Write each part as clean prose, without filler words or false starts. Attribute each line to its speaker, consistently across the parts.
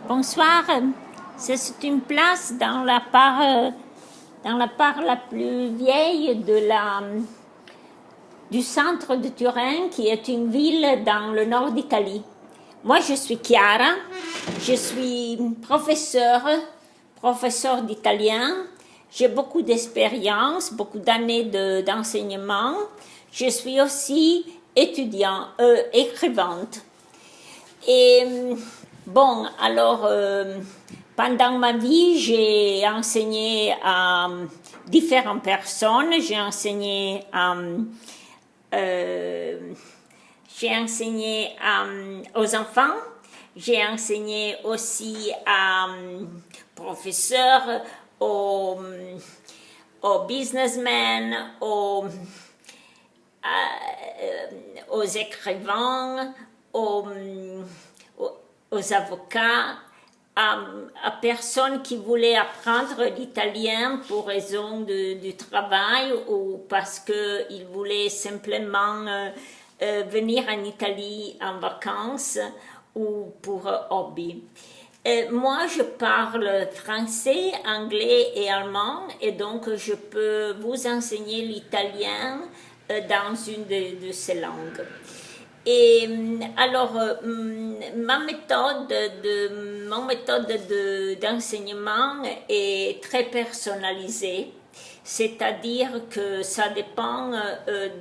Speaker 1: Bonsoir. C'est une place dans la part la plus vieille du centre de Turin, qui est une ville dans le nord d'Italie. Moi, je suis Chiara. Je suis professeur d'italien. J'ai beaucoup d'expérience, beaucoup d'années d'enseignement. Je suis aussi écrivante. Et bon, alors, pendant ma vie, j'ai enseigné à différentes personnes. J'ai enseigné aux enfants. J'ai enseigné aussi à professeurs, aux businessmen, aux écrivains, aux avocats, à personnes qui voulaient apprendre l'italien pour raison du travail ou parce qu'ils voulaient simplement venir en Italie en vacances ou pour hobby. Moi, je parle français, anglais et allemand, et donc je peux vous enseigner l'italien dans une de ces langues. Et alors, mon méthode d'enseignement est très personnalisée, c'est-à-dire que ça dépend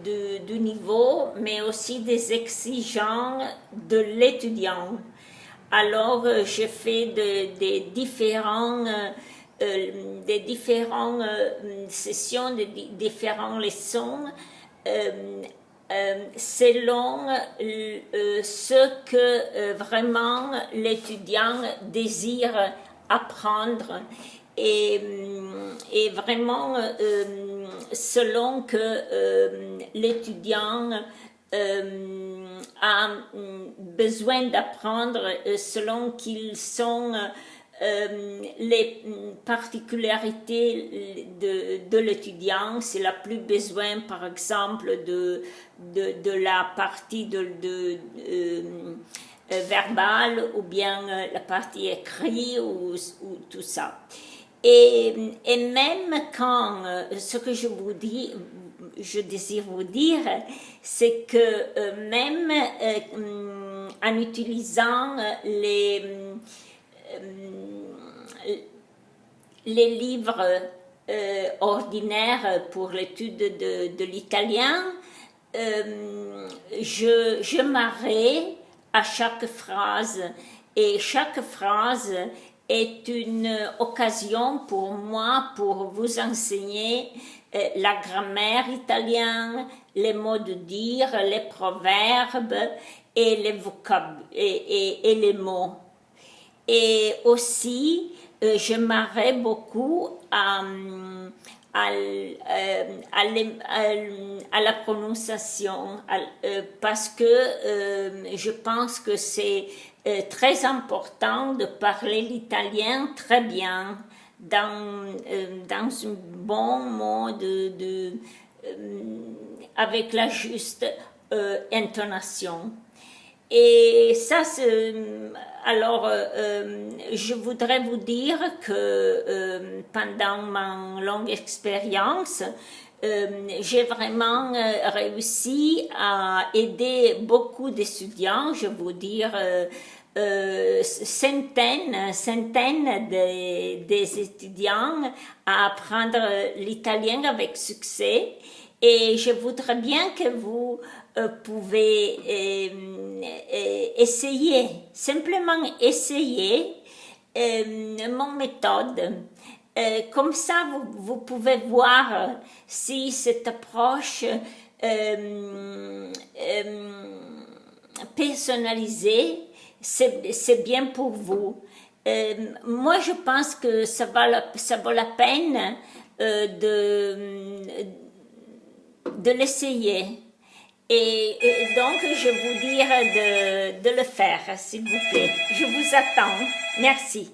Speaker 1: du niveau, mais aussi des exigences de l'étudiant. Alors, je fais des différentes sessions, des différentes leçons selon ce que vraiment l'étudiant désire apprendre et vraiment selon que l'étudiant a besoin d'apprendre, selon qu'ils sont les particularités de l'étudiant. S'il a plus besoin, par exemple, de la partie verbale ou bien la partie écrite ou tout ça. Et même quand, ce que je désire vous dire, c'est que même en utilisant les livres ordinaires pour l'étude de l'italien, je m'arrête à chaque phrase, et chaque phrase est une occasion pour moi pour vous enseigner la grammaire italienne, les mots de dire, les proverbes et les vocables et les mots. Et aussi, je m'arrête beaucoup à la prononciation, parce que je pense que c'est très important de parler l'italien très bien dans un bon mode avec la juste intonation. Et ça, alors, je voudrais vous dire que pendant ma longue expérience, j'ai vraiment réussi à aider beaucoup d'étudiants, je veux dire centaines des étudiants à apprendre l'italien avec succès. Et je voudrais bien que vous pouvez essayer, simplement essayer mon méthode. Comme ça, vous pouvez voir si cette approche personnalisée, c'est bien pour vous. Moi, je pense que ça vaut la peine de l'essayer. Et donc, je vous dirais de le faire, s'il vous plaît. Je vous attends. Merci.